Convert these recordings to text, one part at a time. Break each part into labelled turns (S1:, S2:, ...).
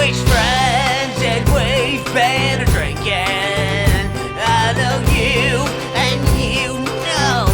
S1: Dewe's friends and we've been drinking. I know you and you know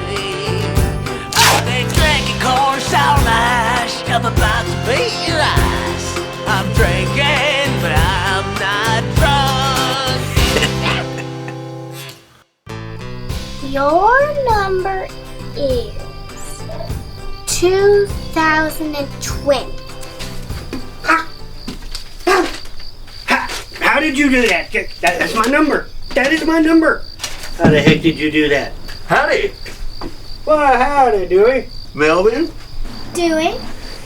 S1: me. I've been drinking corn sour mash, couple pints of beer ice. I'm drinking, but I'm not drunk.
S2: Your number is 2020.
S3: How did you do that? That's my number. That is my number. How the heck did you do that?
S4: Howdy,
S3: Why, howdy, Dewey.
S4: Melvin,
S2: Dewey.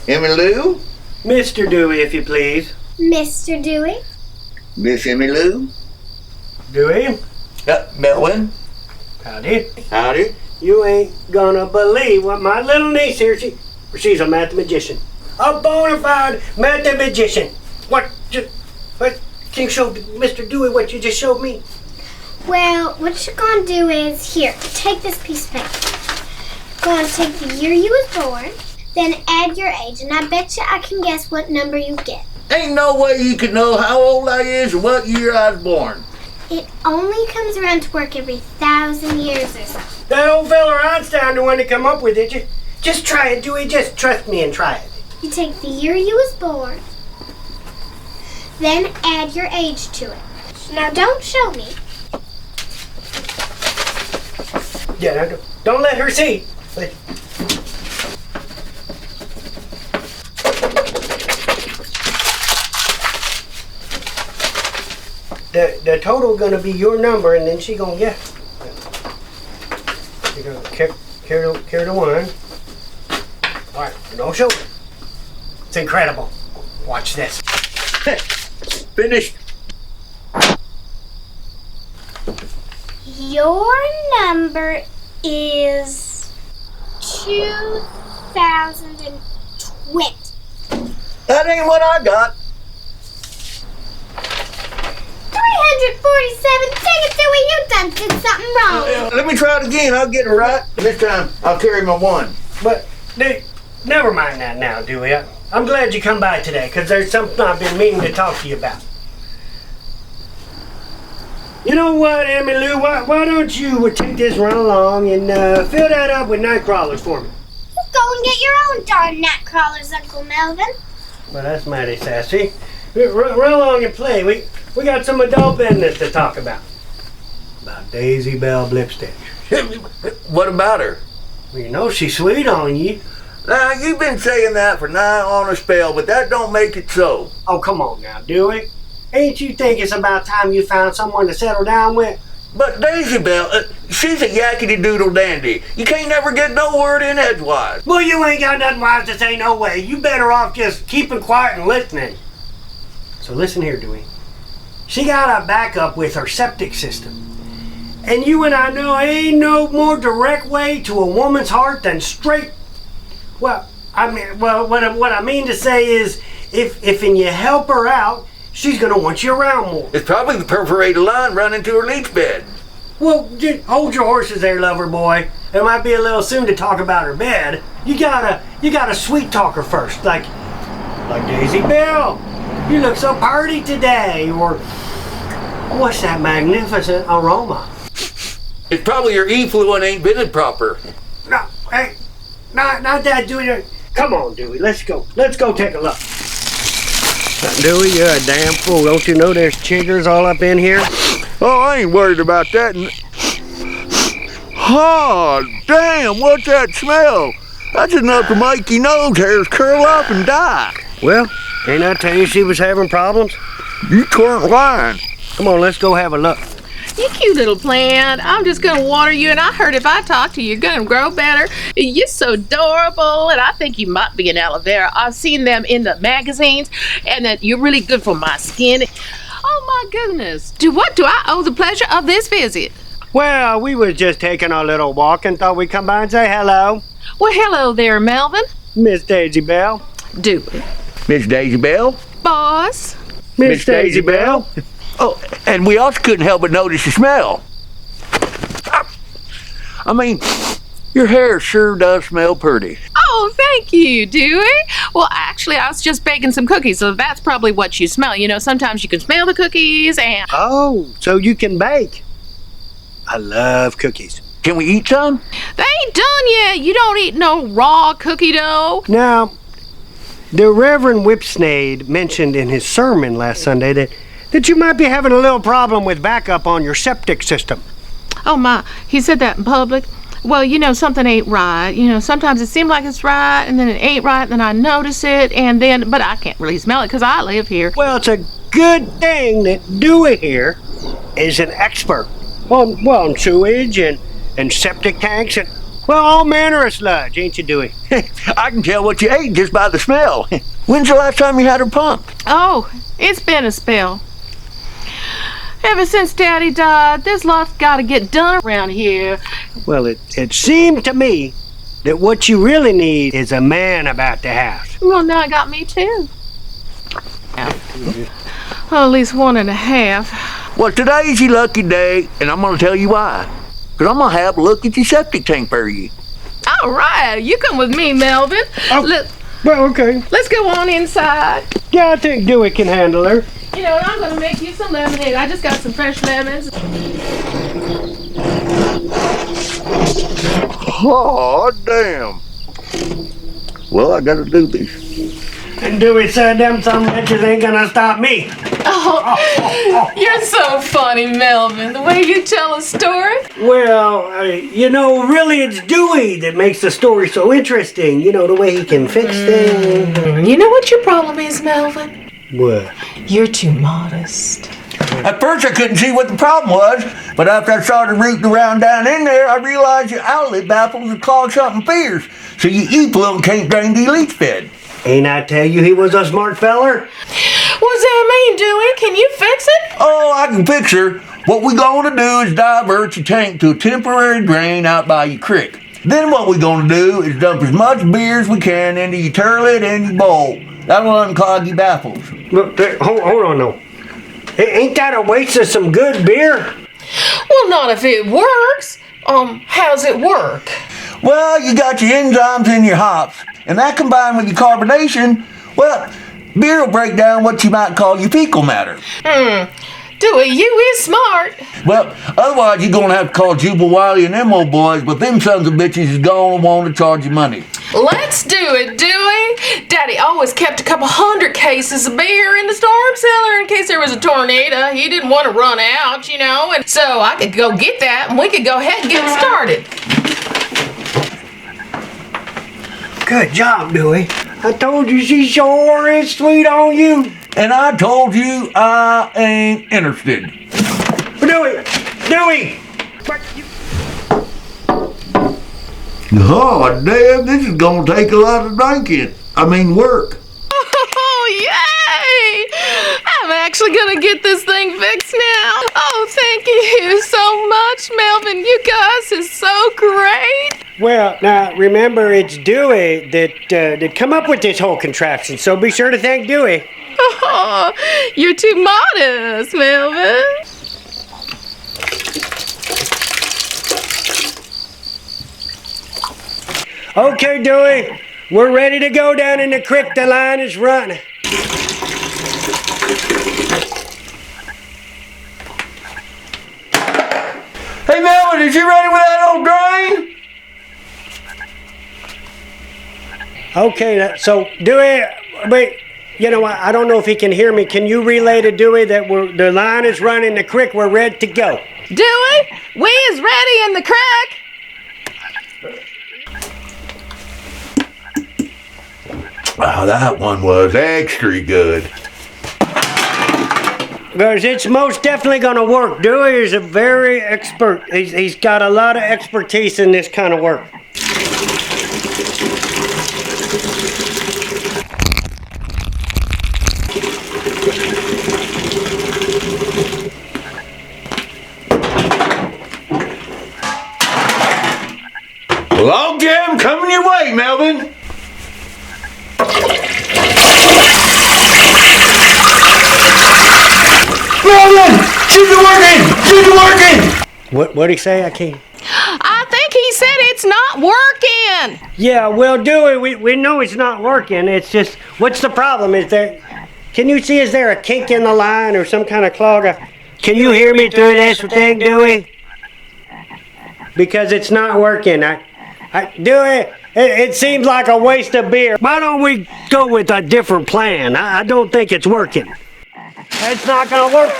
S4: Emmy Lou,
S3: Mr. Dewey, if you please.
S2: Mr. Dewey.
S4: Miss Emmy Lou,
S3: Dewey,
S4: Melvin,
S3: howdy.
S4: howdy.
S3: You ain't gonna believe what my little niece here, she's a mathematician. A bona fide mathematician. What can you show Mr. Dewey what you just showed me?
S2: Well, what you're gonna do is, here, take this piece of paper. Gonna take the year you was born, then add your age, and I bet you I can guess what number you get.
S4: Ain't no way you could know how old I is or what year I was born.
S2: It only comes around to work every 1,000 years or so.
S3: That old fella Einstein, the one that come up with it. Just try it, Dewey. Just trust me and try it.
S2: You take the year you was born, then add your age to it. Now don't show me.
S3: Yeah, now, don't let her see. The total gonna be your number, and then she gonna guess. You're gonna carry the one. All right, no show. It's incredible. Watch this.
S4: Finished.
S2: Your number is 2020.
S4: That ain't what I got.
S2: 347. Take it, Dewey. You done did something wrong.
S4: Let me try it again. I'll get it right. This time I'll carry my one.
S3: But never mind that now, Dewey. I'm glad you come by today, because there's something I've been meaning to talk to you about. You know what, Emmy Lou? Why don't you take this run along and fill that up with night crawlers for me?
S2: Go and get your own darn gnat crawlers, Uncle Melvin.
S3: Well, that's mighty sassy. Run along and play. We got some adult business to talk about. About Daisy Belle Blipstitch.
S4: What about her?
S3: Well, you know she's sweet on you.
S4: Now, you've been saying that for nigh on a spell, but that don't make it so.
S3: Oh, come on now, Dewey. Ain't you think it's about time you found someone to settle down with?
S4: But Daisy Belle, she's a yakety doodle dandy. You can't never get no word in edgewise.
S3: Well, you ain't got nothing wise to say no way. You better off just keeping quiet and listening. So listen here, Dewey. She got a backup with her septic system. And you and I know ain't no more direct way to a woman's heart than straight. Well, what I mean to say is, if you help her out, she's gonna want you around more.
S4: It's probably the perforated line running to her leach bed.
S3: Well, just hold your horses there, lover boy. It might be a little soon to talk about her bed. You gotta sweet talk her first, like Daisy Belle. You look so pretty today, or what's that magnificent aroma?
S4: It's probably your effluent ain't vented proper.
S3: No, hey, not that, Dewey. Come on, Dewey, let's go. Let's go take a look. Dewey, you're a damn fool. Don't you know there's chiggers all up in here?
S4: Oh, I ain't worried about that. Oh, damn, what's that smell? That's enough to make your nose hairs curl up and die.
S3: Well, ain't I tell you she was having problems?
S4: You weren't lying.
S3: Come on, let's go have a look.
S5: You cute little plant. I'm just gonna water you, and I heard if I talk to you, you're gonna grow better. You're so adorable, and I think you might be an aloe vera. I've seen them in the magazines, and that you're really good for my skin. Oh my goodness. To what do I owe the pleasure of this visit?
S3: Well, we was just taking our little walk and thought we'd come by and say hello.
S5: Well, hello there, Melvin.
S3: Miss Daisy Belle.
S5: Dewey.
S4: Miss Daisy Belle?
S5: Boss.
S3: Miss Daisy Belle.
S4: Oh, and we also couldn't help but notice the smell. I mean, Your hair sure does smell pretty.
S5: Oh, thank you, Dewey. Well, actually, I was just baking some cookies, so that's probably what you smell. You know, sometimes you can smell the cookies and...
S3: Oh, so you can bake. I love cookies.
S4: Can we eat some?
S5: They ain't done yet. You don't eat no raw cookie dough.
S3: Now, the Reverend Whipsnade mentioned in his sermon last Sunday that you might be having a little problem with backup on your septic system.
S5: Oh, my. He said that in public. Well, you know, something ain't right. You know, sometimes it seems like it's right, and then it ain't right, and then I notice it, but I can't really smell it because I live here.
S3: Well, it's a good thing that Dewey here is an expert on sewage and septic tanks and, well, all manner of sludge, ain't you, Dewey?
S4: I can tell what you ate just by the smell. When's the last time you had her pumped?
S5: Oh, it's been a spell. Ever since Daddy died, there's lots got to get done around here.
S3: Well, it seemed to me that what you really need is a man about the house.
S5: Well, now I got me too. Well, at least 1.5.
S4: Well, today's your lucky day, and I'm going to tell you why. Because I'm going to have a look at your septic tank for you.
S5: All right, you come with me, Melvin.
S3: Well, okay.
S5: Let's go on inside.
S3: Yeah, I think Dewey can handle her.
S5: You know, I'm going to make you some lemonade. I just got some fresh lemons.
S4: Oh, damn. Well, I got to do this.
S3: And Dewey said them some bitches ain't gonna stop me.
S5: Oh, you're so funny, Melvin, the way you tell a story.
S3: Well, really it's Dewey that makes the story so interesting. You know, the way he can fix things.
S5: You know what your problem is, Melvin?
S3: What?
S5: You're too modest.
S4: At first I couldn't see what the problem was, but after I started rooting around down in there, I realized your outlet baffles would clog something fierce, so your e-plume can't drain the leach bed.
S3: Ain't I tell you he was a smart feller?
S5: What's that mean, Dewey? Can you fix it?
S4: Oh, I can fix her. What we gonna do is divert your tank to a temporary drain out by your creek. Then what we gonna do is dump as much beer as we can into your turlet and your bowl. That'll unclog your baffles.
S3: Look, hold on, no. Ain't that a waste of some good beer?
S5: Well, not if it works. How's it work?
S4: Well, you got your enzymes in your hops, and that combined with your carbonation, well, beer will break down what you might call your fecal matter.
S5: Dewey, you is smart.
S4: Well, otherwise you're gonna have to call Jubal Wiley and them old boys, but them sons of bitches is gonna want to charge you money.
S5: Let's do it, Dewey. Daddy always kept a couple 100 cases of beer in the storm cellar in case there was a tornado. He didn't want to run out, you know, and so I could go get that and we could go ahead and get started.
S3: Good job, Dewey. I told you she sure is sweet on you.
S4: And I told you I ain't interested.
S3: Dewey!
S4: Oh, damn, this is gonna take a lot of drinking. Work.
S5: Oh, yay! I'm actually gonna get this thing fixed now. Oh, thank you so much, Melvin. You guys is so great.
S3: Well, now, remember, it's Dewey that come up with this whole contraption, so be sure to thank Dewey.
S5: Oh, you're too modest, Melvin.
S3: Okay, Dewey, we're ready to go down in the creek. The line is running.
S4: Hey, Melvin, is you ready with that old drain?
S3: Okay, so Dewey, wait, you know what? I don't know if he can hear me. Can you relay to Dewey that the line is running the creek? We're ready to go.
S5: Dewey, we is ready in the creek.
S4: Oh, that one was extra good.
S3: Because it's most definitely going to work. Dewey is a very expert. He's got a lot of expertise in this kind of work.
S4: Log jam coming your way, Melvin. Melvin! She's working! She's working!
S3: What'd he say? I can't.
S5: I think he said it's It's not working.
S3: Yeah, well, Dewey, we know it's not working. It's just, what's the problem? Can you see, is there a kink in the line or some kind of clog? Can you hear me through this thing, Dewey? Because it's not working. Dewey, it seems like a waste of beer. Why don't we go with a different plan? I don't think it's working. It's not gonna work.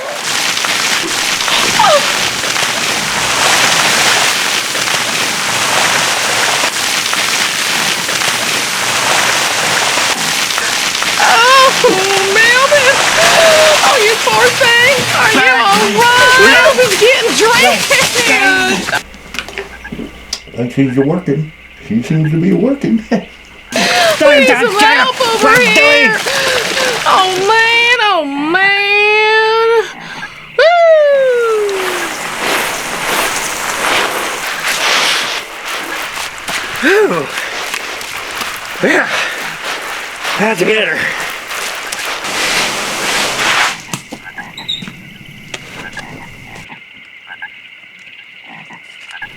S5: Oh, Melvin! Oh, you poor thing! Are you all right? Melvin's getting drained!
S4: I think she's working. She seems to be working.
S5: We need some help over here! Oh, man! Oh, man! Woo!
S3: Whew. Yeah. That's better.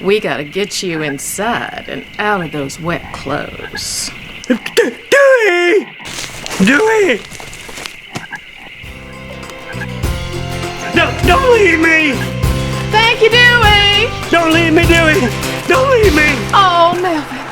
S5: We gotta get you inside and out of those wet clothes.
S3: Dewey! Dewey! No, don't leave me!
S5: Thank you, Dewey!
S3: Don't leave me, Dewey! Don't leave me!
S5: Oh, Melvin.